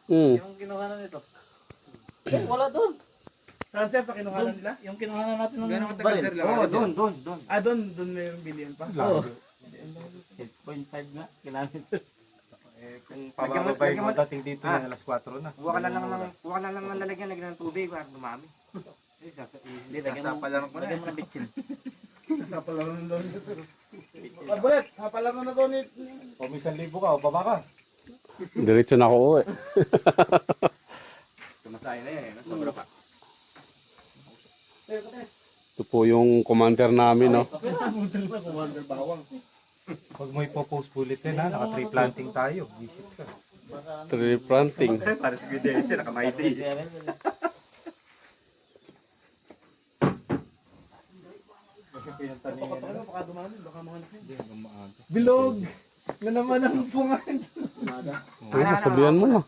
Yung kinuha na nito. Wala doon. Saan sir, pa kinuha na nila? Yung kinuha na natin ng Gano'ng baril. matagal, sir? Oo, doon. Ah, doon may billion pa. Oo. 8.5 nga. Kinamit. Kung Pabababay mo dating dito Ah. ng alas 4 na. Kuha ka na lang ng lalagyan, lagyan ng tubig, para dumami. Hindi, lagyan mo. Sasapalan ko na. Lagyan mo ng bitchin. Kapalaro na doon. Pabulit, kapalaro na doon. O may 1,000 ka o baba ka. Diretso na ako uwi. Tumatay na yan, sobra pa. Ito po yung commander namin, no? Commander Bawang. Pag mo ipopost bulletin ha, naka tree planting tayo. Visit ka. Tree planting. Para sa evidence, nakamaiti. Baka dumami, baka mga Hindi hanggang maaga. bilog na naman ang pungan. Ay, sabihan mo na.